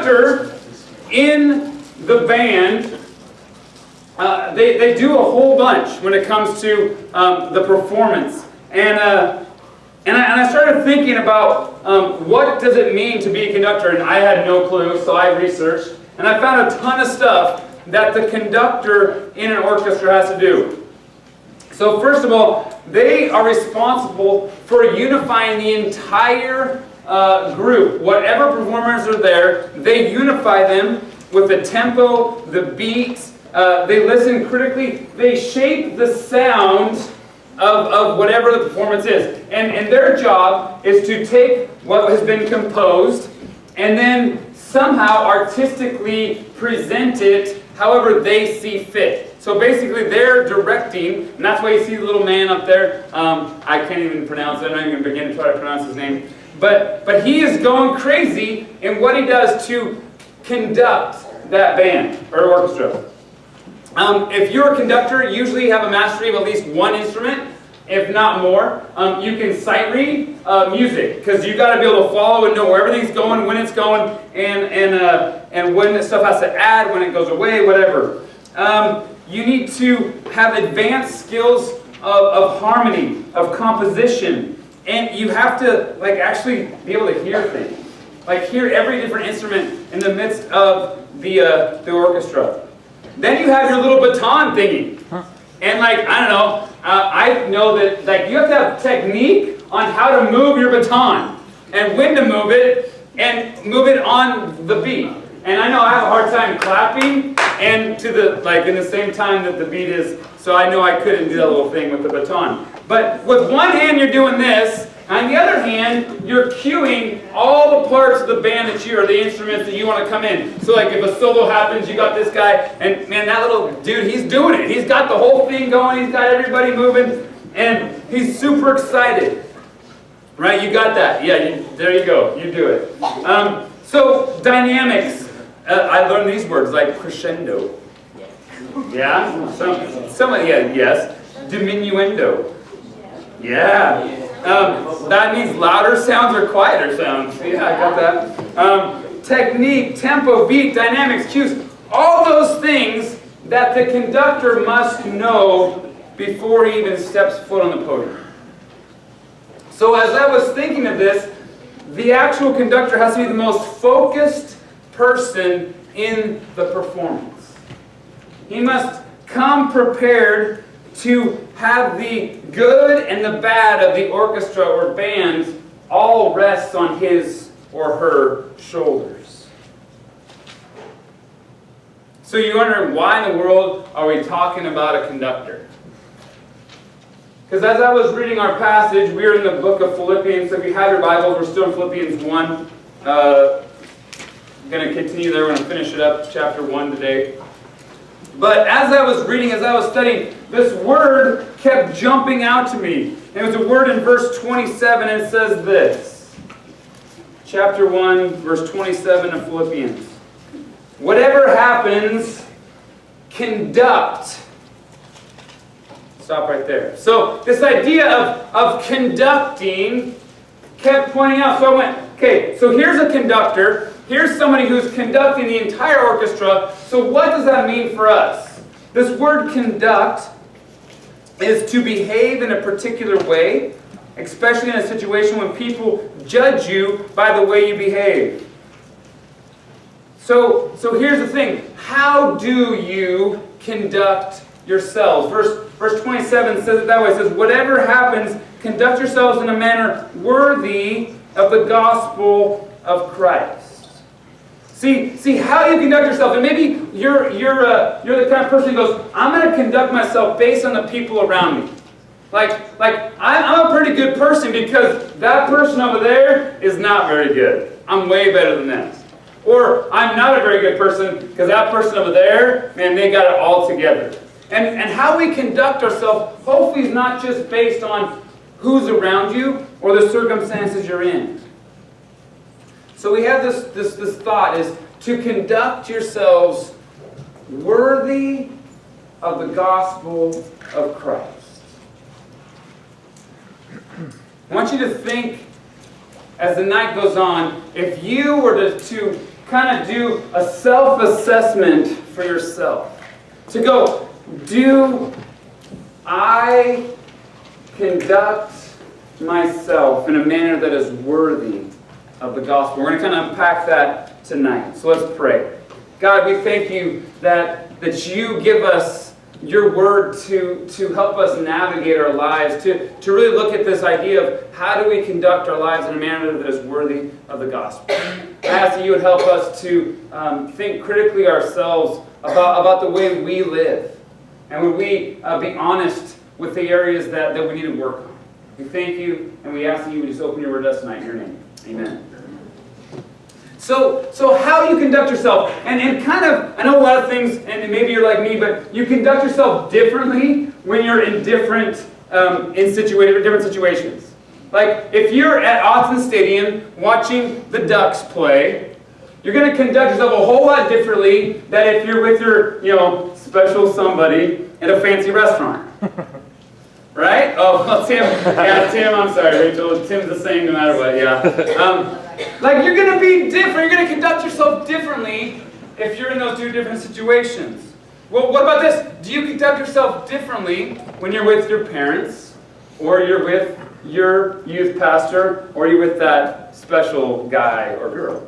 conductor in the band, they do a whole bunch when it comes to the performance. And I started thinking about what does it mean to be a conductor, and I had no clue, so I researched. And I found a ton of stuff that the conductor in an orchestra has to do. So first of all, they are responsible for unifying the entire group. Whatever performers are there, they unify them with the tempo, the beats. They listen critically. They shape the sound of whatever the performance is. And their job is to take what has been composed and then somehow artistically present it however they see fit. So basically they're directing, and that's why you see the little man up there. I can't even pronounce it. I'm not even going to begin to try to pronounce his name. But he is going crazy in what he does to conduct that band or orchestra. If you're a conductor, usually you have a mastery of at least one instrument, if not more. You can sight read music, because you've got to be able to follow and know where everything's going, when it's going, and when the stuff has to add, when it goes away, whatever. You need to have advanced skills of harmony, of composition, and you have to actually be able to hear things, hear every different instrument in the midst of the orchestra. Then you have your little baton thingy. And I don't know, I know that you have to have technique on how to move your baton and when to move it and move it on the beat. And I know I have a hard time clapping and to the in the same time that the beat is, so I know I couldn't do that little thing with the baton. But with one hand you're doing this, on the other hand, you're cueing all the parts of the band or the instruments that you want to come in. So if a solo happens, you got this guy, and man, that little dude, he's doing it. He's got the whole thing going, he's got everybody moving, and he's super excited. Right, you got that. Yeah, there you go, you do it. So, dynamics. I learned these words like crescendo. Yeah? Yes. Diminuendo. Yeah. That means louder sounds or quieter sounds. Yeah, I got that. Technique, tempo, beat, dynamics, cues, all those things that the conductor must know before he even steps foot on the podium. So as I was thinking of this, the actual conductor has to be the most focused person in the performance. He must come prepared to have the good and the bad of the orchestra or band all rest on his or her shoulders. So you're wondering, why in the world are we talking about a conductor? Because as I was reading our passage, we're in the book of Philippians. So if you have your Bibles, we're still in Philippians 1. I'm going to continue there. We're going to finish it up, chapter 1 today. But as I was reading, as I was studying, this word kept jumping out to me. And it was a word in verse 27, and it says this. Chapter 1, verse 27 of Philippians. Whatever happens, conduct. Stop right there. So this idea of conducting kept pointing out. So I went, okay, so here's a conductor. Here's somebody who's conducting the entire orchestra. So what does that mean for us? This word conduct is to behave in a particular way, especially in a situation when people judge you by the way you behave. So here's the thing. How do you conduct yourselves? Verse 27 says it that way. It says, whatever happens, conduct yourselves in a manner worthy of the gospel of Christ. See how you conduct yourself. And maybe you're the kind of person who goes, I'm going to conduct myself based on the people around me. I'm a pretty good person because that person over there is not very good. I'm way better than that. Or I'm not a very good person because that person over there, man, they got it all together. And how we conduct ourselves hopefully is not just based on who's around you or the circumstances you're in. So we have this thought is to conduct yourselves worthy of the gospel of Christ. I want you to think as the night goes on, if you were to kind of do a self-assessment for yourself. To go, do I conduct myself in a manner that is worthy of the gospel? We're going to kind of unpack that tonight. So let's pray. God, we thank you that you give us your word to help us navigate our lives, to really look at this idea of how do we conduct our lives in a manner that is worthy of the gospel. I ask that you would help us to think critically ourselves about the way we live. And would we be honest with the areas that we need to work on. We thank you, and we ask that you would just open your word to us tonight in your name. Amen. So how you conduct yourself, and kind of, I know a lot of things, and maybe you're like me, but you conduct yourself differently when you're in different situations. Like, if you're at Autzen Stadium watching the Ducks play, you're going to conduct yourself a whole lot differently than if you're with your, special somebody at a fancy restaurant. Right? Oh, well, Tim. Yeah, Tim, I'm sorry, Rachel. Tim's the same no matter what, yeah. Like, you're going to be different. You're going to conduct yourself differently if you're in those two different situations. Well, what about this? Do you conduct yourself differently when you're with your parents, or you're with your youth pastor, or you're with that special guy or girl?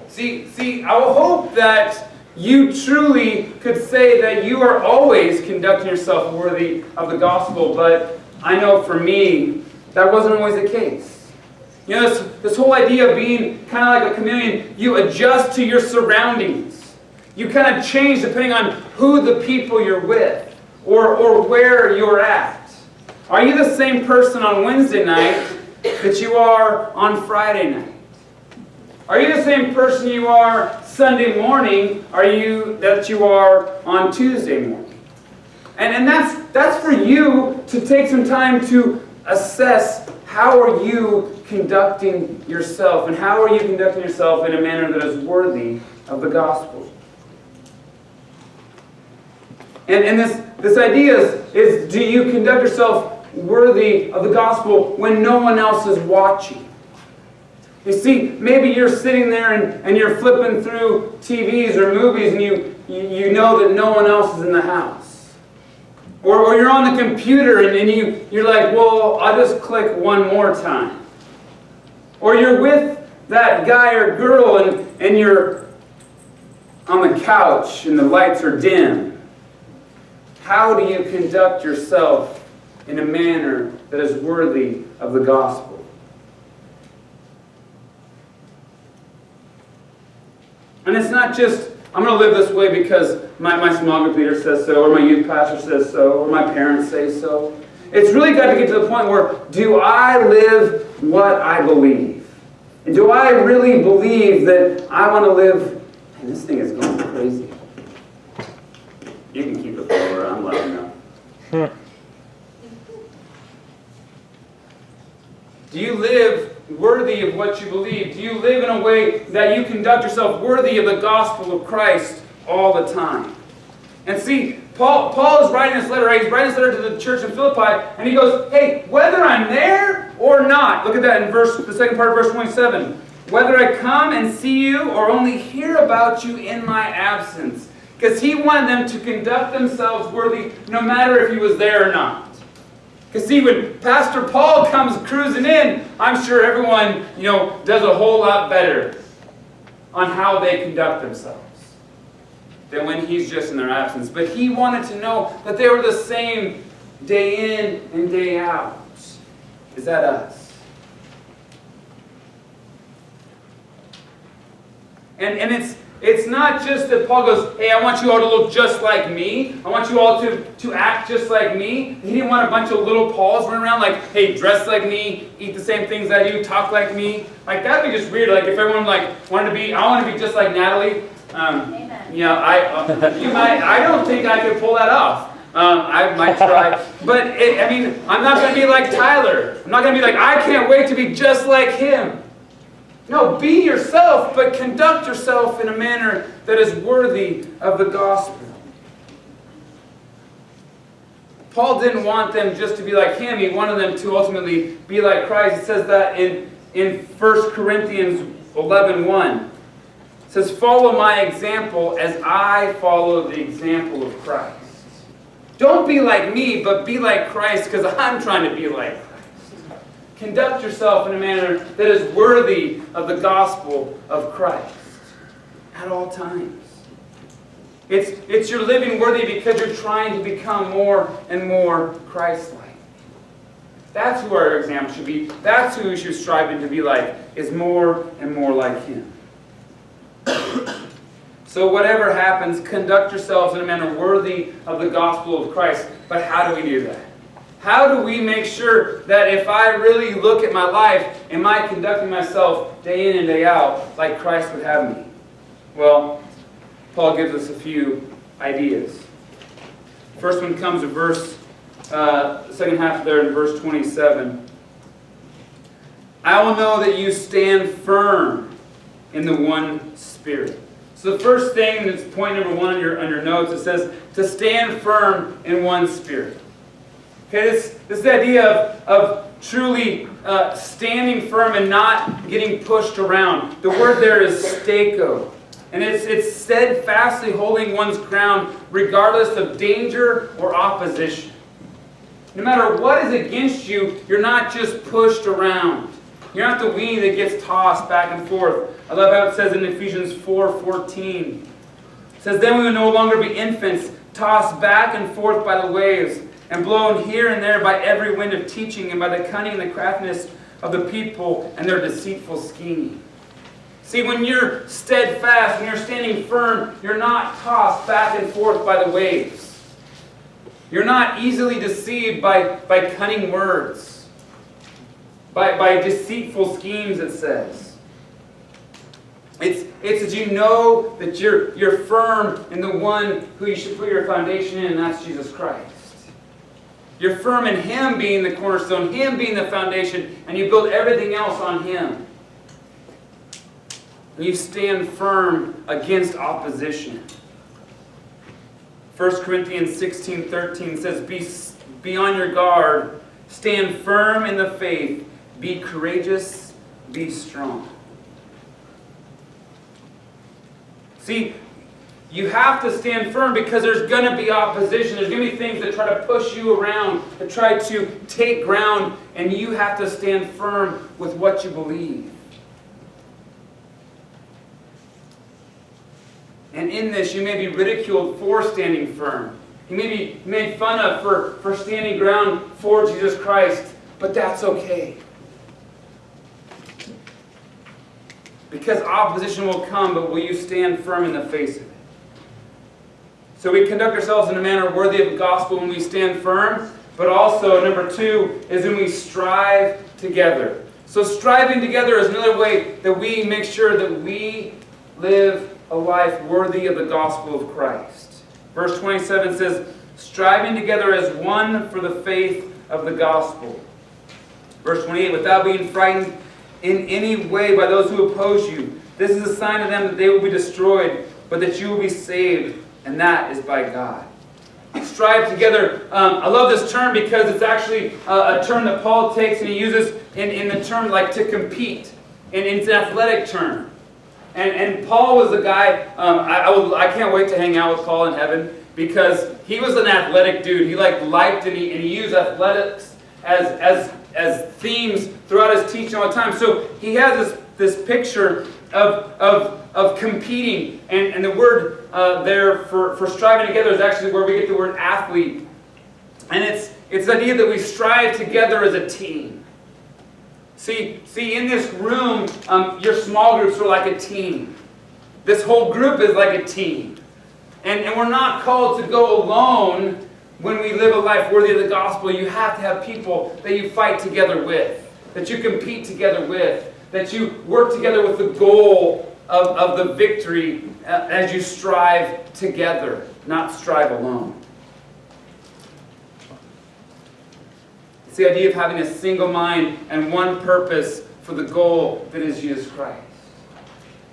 See, I will hope that you truly could say that you are always conducting yourself worthy of the gospel, but I know for me, that wasn't always the case. This whole idea of being kind of like a chameleon, you adjust to your surroundings. You kind of change depending on who the people you're with, or where you're at. Are you the same person on Wednesday night that you are on Friday night? Are you the same person you are Sunday morning that you are on Tuesday morning? And that's for you to take some time to assess, how are you conducting yourself, and how are you conducting yourself in a manner that is worthy of the gospel? And this idea is, do you conduct yourself worthy of the gospel when no one else is watching? You see, maybe you're sitting there and you're flipping through TVs or movies, and you know that no one else is in the house. Or you're on the computer and you're like, well, I'll just click one more time. Or you're with that guy or girl and you're on the couch and the lights are dim. How do you conduct yourself in a manner that is worthy of the gospel? And it's not just, I'm going to live this way because my small group leader says so, or my youth pastor says so, or my parents say so. It's really got to get to the point where, do I live what I believe? And do I really believe that I want to live... Man, this thing is going crazy. You can keep it lower, I'm loud enough. Do you live worthy of what you believe? Do you live in a way that you conduct yourself worthy of the gospel of Christ all the time? And see, Paul is writing this letter. He's writing this letter to the church in Philippi, and he goes, hey, whether I'm there or not, look at that in the second part of verse 27. Whether I come and see you or only hear about you in my absence. Because he wanted them to conduct themselves worthy no matter if he was there or not. Because see, when Pastor Paul comes cruising in, I'm sure everyone, does a whole lot better on how they conduct themselves than when he's just in their absence. But he wanted to know that they were the same day in and day out. Is that us? And it's not just that Paul goes, hey, I want you all to look just like me. I want you all to act just like me. He didn't want a bunch of little Pauls running around like, hey, dress like me, eat the same things I do, talk like me. Like, that would be just weird. Like, if everyone wanted to be, I want to be just like Natalie. Amen. I don't think I could pull that off. I might try. But, I'm not going to be like Tyler. I'm not going to be like, I can't wait to be just like him. No, be yourself, but conduct yourself in a manner that is worthy of the gospel. Paul didn't want them just to be like him. He wanted them to ultimately be like Christ. It says that in 1 Corinthians 11:1. It says, follow my example as I follow the example of Christ. Don't be like me, but be like Christ, because I'm trying to be like Christ. Conduct yourself in a manner that is worthy of the gospel of Christ at all times. It's your living worthy because you're trying to become more and more Christ-like. That's who our example should be. That's who we should strive to be like, is more and more like Him. So whatever happens, conduct yourselves in a manner worthy of the gospel of Christ. But how do we do that? How do we make sure that if I really look at my life, am I conducting myself day in and day out like Christ would have me? Well, Paul gives us a few ideas. First one comes to second half there in verse 27. I will know that you stand firm in the one Spirit. So the first thing, that's point number 1 on your notes, it says to stand firm in one Spirit. Okay, this idea of truly standing firm and not getting pushed around. The word there is stako. And it's steadfastly holding one's ground regardless of danger or opposition. No matter what is against you, you're not just pushed around. You're not the weenie that gets tossed back and forth. I love how it says in Ephesians 4:14. It says, then we will no longer be infants, tossed back and forth by the waves, and blown here and there by every wind of teaching, and by the cunning and the craftiness of the people and their deceitful scheming. See, when you're steadfast, when you're standing firm, you're not tossed back and forth by the waves. You're not easily deceived by cunning words, by deceitful schemes, it says. It's that you know that you're firm in the one who you should put your foundation in, and that's Jesus Christ. You're firm in Him being the cornerstone, Him being the foundation, and you build everything else on Him. And you stand firm against opposition. 1 Corinthians 16:13 says, be on your guard, stand firm in the faith, be courageous, be strong. See, you have to stand firm because there's going to be opposition. There's going to be things that try to push you around, that try to take ground, and you have to stand firm with what you believe. And in this, you may be ridiculed for standing firm. You may be made fun of for standing ground for Jesus Christ, but that's okay. Because opposition will come, but will you stand firm in the face of it? So we conduct ourselves in a manner worthy of the gospel when we stand firm, but also, number 2, is when we strive together. So striving together is another way that we make sure that we live a life worthy of the gospel of Christ. Verse 27 says, striving together as one for the faith of the gospel. Verse 28, without being frightened in any way by those who oppose you. This is a sign to them that they will be destroyed, but that you will be saved, and that is by God. Strive together. I love this term because it's actually a term that Paul takes and he uses in the term like to compete. And it's an athletic term. And Paul was the guy, I can't wait to hang out with Paul in heaven because he was an athletic dude. He liked and he used athletics as themes throughout his teaching all the time. So he has this picture of competing. And the word there for striving together is actually where we get the word athlete. And it's the idea that we strive together as a team. See, in this room, your small groups are like a team. This whole group is like a team. And we're not called to go alone when we live a life worthy of the gospel. You have to have people that you fight together with, that you compete together with, that you work together with the goal of the victory as you strive together, not strive alone. It's the idea of having a single mind and one purpose for the goal that is Jesus Christ.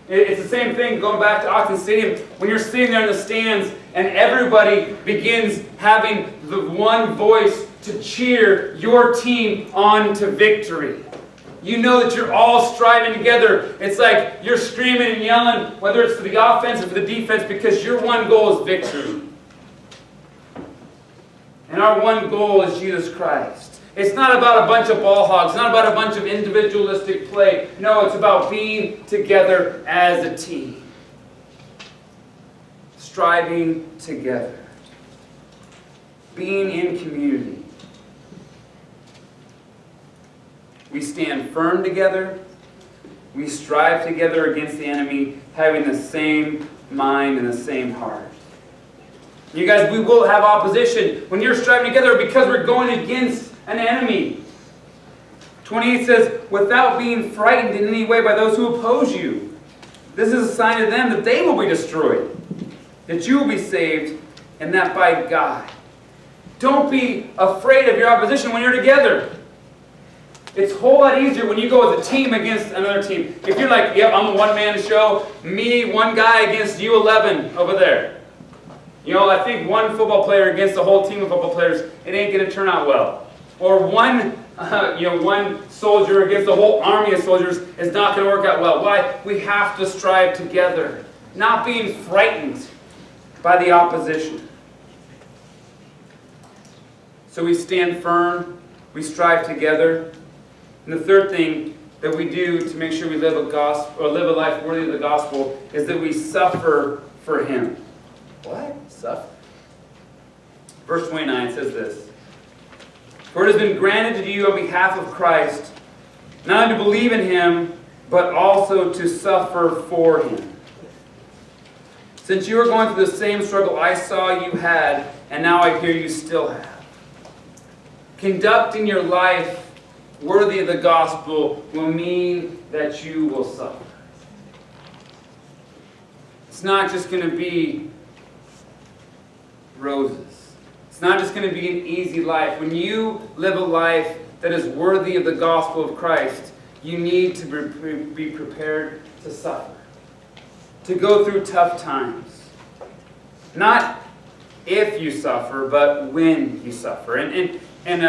It's the same thing going back to Auckland Stadium. When you're sitting there in the stands and everybody begins having the one voice to cheer your team on to victory. you know that you're all striving together. It's like you're screaming and yelling, whether it's for the offense or for the defense, because your one goal is victory. And our one goal is Jesus Christ. It's not about a bunch of ball hogs. It's not about a bunch of individualistic play. No, it's about being together as a team. Striving together. Being in community. We stand firm together. We strive together against the enemy, having the same mind and the same heart. You guys, we will have opposition when you're striving together because we're going against an enemy. 28 says, without being frightened in any way by those who oppose you. This is a sign to them that they will be destroyed, that you will be saved, and that by God. Don't be afraid of your opposition when you're together. It's a whole lot easier when you go as a team against another team. If you're like, yep, I'm a one-man show, me, one guy against you 11 over there. You know, I think one football player against a whole team of football players, it ain't going to turn out well. Or one soldier against a whole army of soldiers is not going to work out well. Why? We have to strive together, not being frightened by the opposition. So we stand firm, we strive together. And the third thing that we do to make sure we live a life worthy of the gospel is that we suffer for Him. What? Suffer? Verse 29 says this. For it has been granted to you on behalf of Christ, not only to believe in Him, but also to suffer for Him. Since you are going through the same struggle I saw you had, and now I hear you still have. Conducting your life worthy of the gospel will mean that you will suffer. It's not just going to be roses. It's not just going to be an easy life. When you live a life that is worthy of the gospel of Christ, you need to be prepared to suffer. To go through tough times. Not if you suffer, but when you suffer. And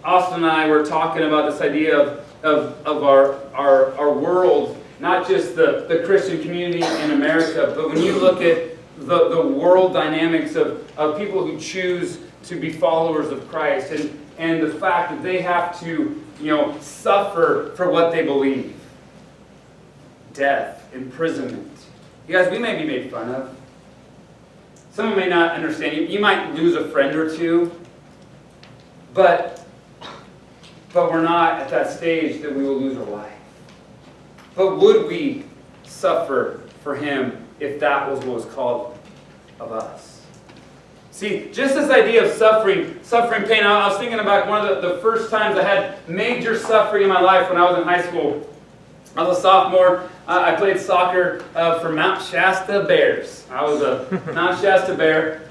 Austin and I were talking about this idea of our world, not just the Christian community in America, but when you look at the world dynamics of people who choose to be followers of Christ and the fact that they have to, suffer for what they believe. Death, imprisonment. You guys, we may be made fun of. Someone may not understand. You might lose a friend or two, but we're not at that stage that we will lose our life. But would we suffer for Him if that was what was called of us? See, just this idea of suffering pain. I was thinking about one of the first times I had major suffering in my life when I was in high school. I was a sophomore. I played soccer for Mount Shasta Bears. I was a Mount Shasta Bear.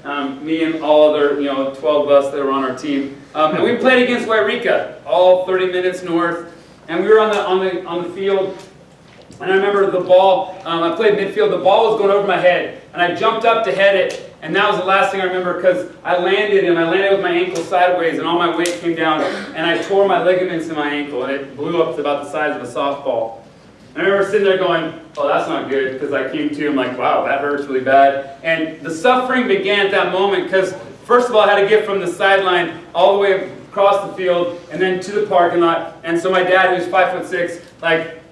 Me and all other 12 of us that were on our team. And we played against Wairika, all 30 minutes north. And we were on the field. And I remember the ball, I played midfield, the ball was going over my head. And I jumped up to head it. And that was the last thing I remember because I landed with my ankle sideways and all my weight came down. And I tore my ligaments in my ankle. And it blew up to about the size of a softball. And I remember sitting there going, oh, that's not good. Because I came to, I'm like, wow, that hurts really bad. And the suffering began at that moment because, first of all, I had to get from the sideline all the way across the field and then to the parking lot. And so my dad, who's 5'6",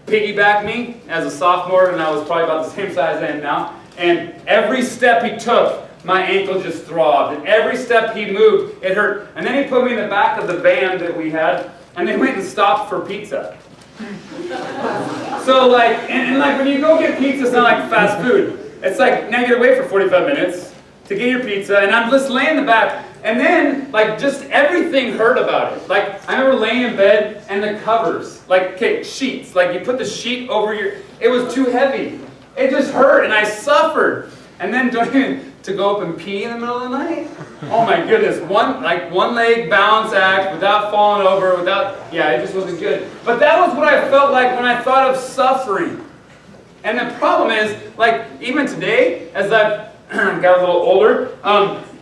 piggybacked me as a sophomore, and I was probably about the same size I am now. And every step he took, my ankle just throbbed. And every step he moved, it hurt. And then he put me in the back of the van that we had, and they went and stopped for pizza. So when you go get pizza, it's not like fast food. It's like, now you gotta wait for 45 minutes to get your pizza, and I'm just laying in the back. And then, just everything hurt about it. I remember laying in bed, and the covers, sheets. You put the sheet over it was too heavy. It just hurt, and I suffered. And then to go up and pee in the middle of the night? Oh my goodness, one leg balance act without falling over, it just wasn't good. But that was what I felt like when I thought of suffering. And the problem is, even today, as I've got a little older,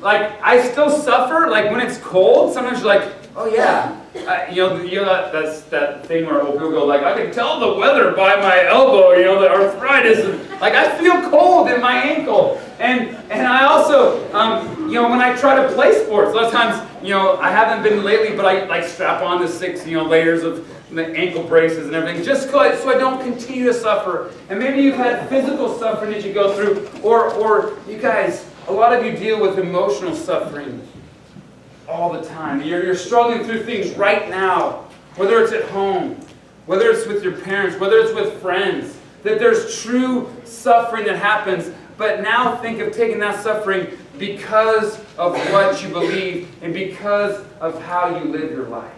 I still suffer, when it's cold, sometimes you're like, oh yeah, That's that thing where old people go like, I can tell the weather by my elbow, the arthritis. Like I feel cold in my ankle. And I also, when I try to play sports, a lot of times, I haven't been lately, but I like strap on the 6, layers of the ankle braces and everything, just so I don't continue to suffer. And maybe you've had physical suffering that you go through, or you guys, a lot of you deal with emotional suffering all the time. You're struggling through things right now, whether it's at home, whether it's with your parents, whether it's with friends, that there's true suffering that happens. But now think of taking that suffering because of what you believe and because of how you live your life.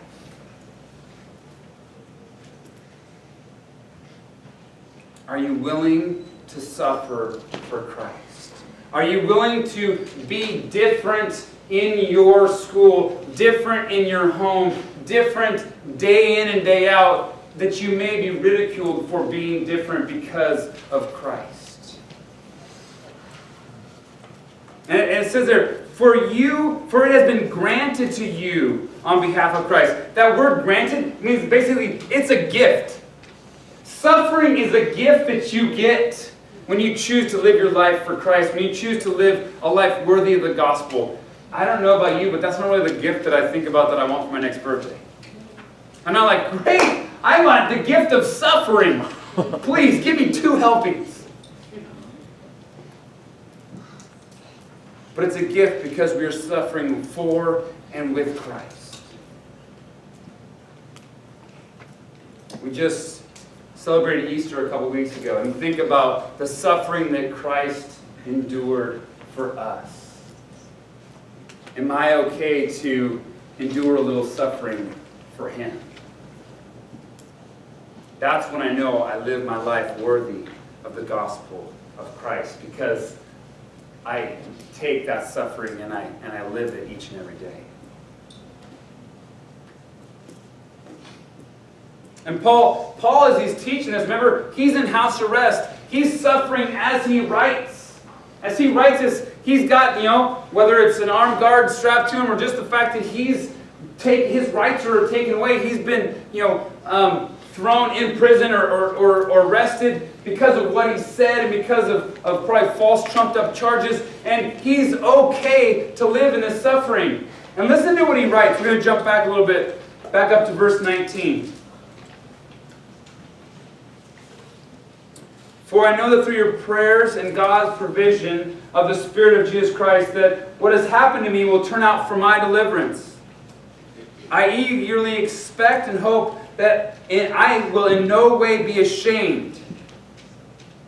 Are you willing to suffer for Christ? Are you willing to be different in your school, different in your home, different day in and day out, that you may be ridiculed for being different because of Christ? And it says there, for it has been granted to you on behalf of Christ. That word granted means basically it's a gift. Suffering is a gift that you get when you choose to live your life for Christ, when you choose to live a life worthy of the gospel. I don't know about you, but that's not really the gift that I think about that I want for my next birthday. I'm not like, great, I want the gift of suffering. Please, give me 2 helpings. But it's a gift because we are suffering for and with Christ. We just celebrated Easter a couple weeks ago, and think about the suffering that Christ endured for us. Am I okay to endure a little suffering for Him? That's when I know I live my life worthy of the gospel of Christ, because I take that suffering and I live it each and every day. And Paul, as he's teaching this, remember, he's in house arrest. He's suffering as he writes. As he writes this, he's got, whether it's an armed guard strapped to him or just the fact that his rights are taken away. He's been, thrown in prison or arrested because of what he said and because of probably false trumped up charges. And he's okay to live in this suffering. And listen to what he writes. We're going to jump back a little bit, back up to verse 19. For I know that through your prayers and God's provision of the Spirit of Jesus Christ, that what has happened to me will turn out for my deliverance. I eagerly expect and hope that I will in no way be ashamed,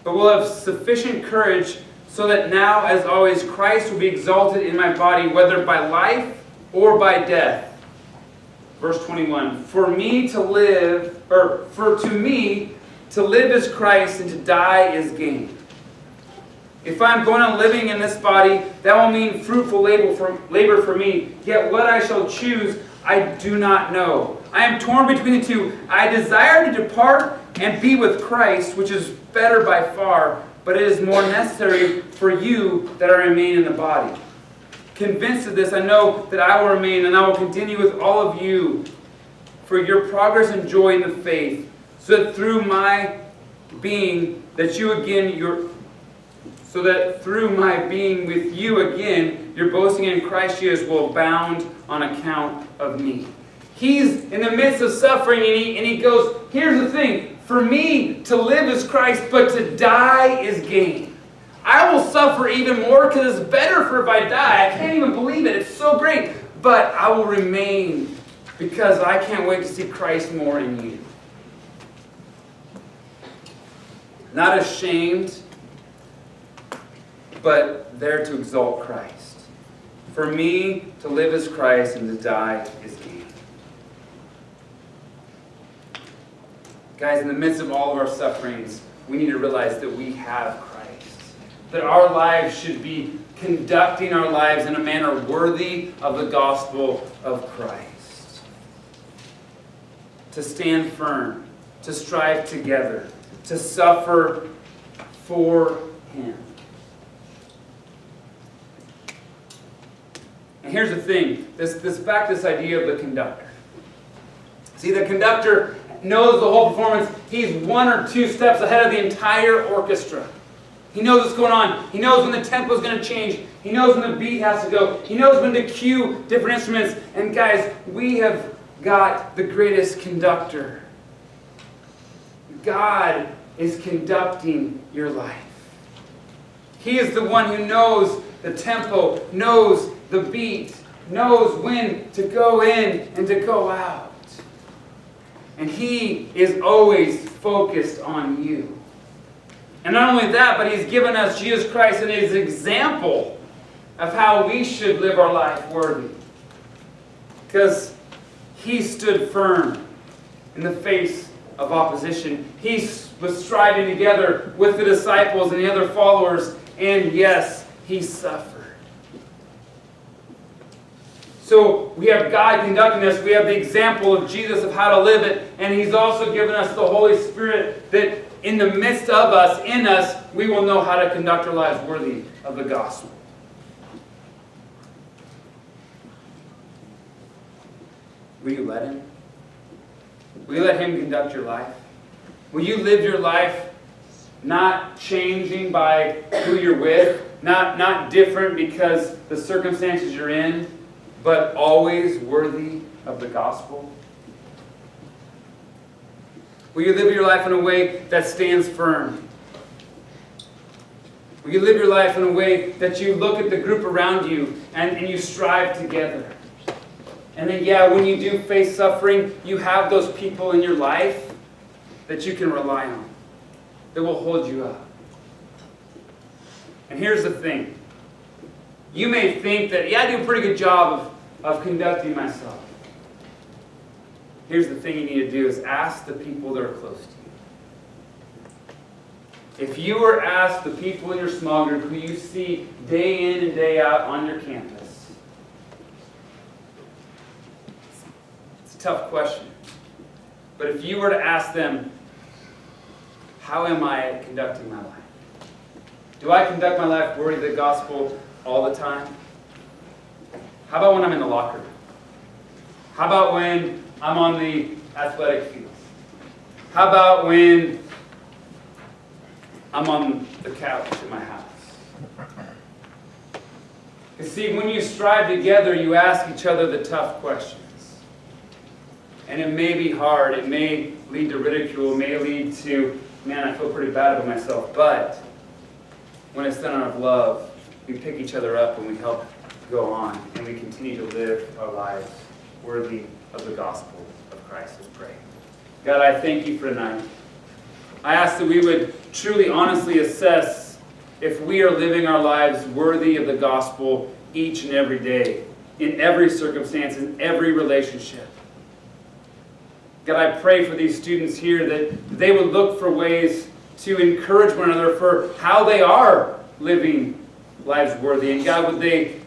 but will have sufficient courage, so that now, as always, Christ will be exalted in my body, whether by life or by death. Verse 21. For to me to live is Christ, and to die is gain. If I'm going on living in this body, that will mean fruitful labor for me. Yet what I shall choose, I do not know. I am torn between the two. I desire to depart and be with Christ, which is better by far, but it is more necessary for you that I remain in the body. Convinced of this, I know that I will remain, and I will continue with all of you for your progress and joy in the faith, so that through my being with you again, your boasting in Christ Jesus will abound on account of me. He's in the midst of suffering, and he goes, here's the thing, for me to live is Christ, but to die is gain. I will suffer even more because it's better for if I die. I can't even believe it. It's so great. But I will remain because I can't wait to see Christ more in you. Not ashamed, but there to exalt Christ. For me, to live is Christ, and to die is gain. Guys, in the midst of all of our sufferings, we need to realize that we have Christ. That our lives should be conducting our lives in a manner worthy of the gospel of Christ. To stand firm, to strive together, to suffer for Him. And here's the thing, this idea of the conductor. See, the conductor knows the whole performance. He's 1 or 2 steps ahead of the entire orchestra. He knows what's going on. He knows when the tempo is going to change. He knows when the beat has to go. He knows when to cue different instruments. And guys, we have got the greatest conductor. God is conducting your life. He is the one who knows the tempo, knows the beat, knows when to go in and to go out. And He is always focused on you. And not only that, but He's given us Jesus Christ and His example of how we should live our life worthy. Because He stood firm in the face of opposition. He was striving together with the disciples and the other followers. And yes, He suffered. So we have God conducting us. We have the example of Jesus of how to live it. And He's also given us the Holy Spirit that in the midst of us, in us, we will know how to conduct our lives worthy of the gospel. Will you let Him? Will you let Him conduct your life? Will you live your life not changing by who you're with, not different because the circumstances you're in, but always worthy of the gospel? Will you live your life in a way that stands firm? Will you live your life in a way that you look at the group around you and you strive together? And then, when you do face suffering, you have those people in your life that you can rely on, that will hold you up. And here's the thing. You may think that, I do a pretty good job of conducting myself. Here's the thing you need to do is ask the people that are close to you. If you were asked the people in your small group who you see day in and day out on your campus, it's a tough question. But if you were to ask them, how am I conducting my life? Do I conduct my life worthy of the gospel all the time? How about when I'm in the locker room? How about when I'm on the athletic field? How about when I'm on the couch at my house? You see, when you strive together, you ask each other the tough questions. And it may be hard. It may lead to ridicule. It may lead to, man, I feel pretty bad about myself. But when it's done out of love, we pick each other up and we help go on. And we continue to live our lives worthy of the gospel of Christ. Let's pray. God, I thank You for tonight. I ask that we would truly, honestly assess if we are living our lives worthy of the gospel each and every day, in every circumstance, in every relationship. God, I pray for these students here that they would look for ways to encourage one another for how they are living lives worthy. And God, would they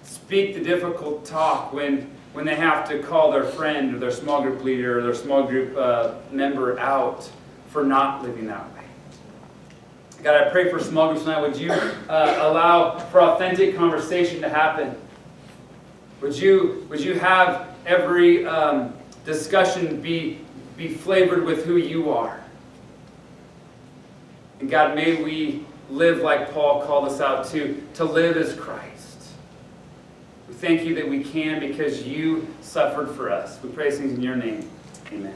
speak the difficult talk when they have to call their friend or their small group leader or their small group member out for not living that way. God, I pray for small groups tonight. Would You allow for authentic conversation to happen? Would you have every discussion be flavored with who You are? And God, may we live like Paul called us out to live as Christ. We thank You that we can because You suffered for us. We pray these things in Your name. Amen.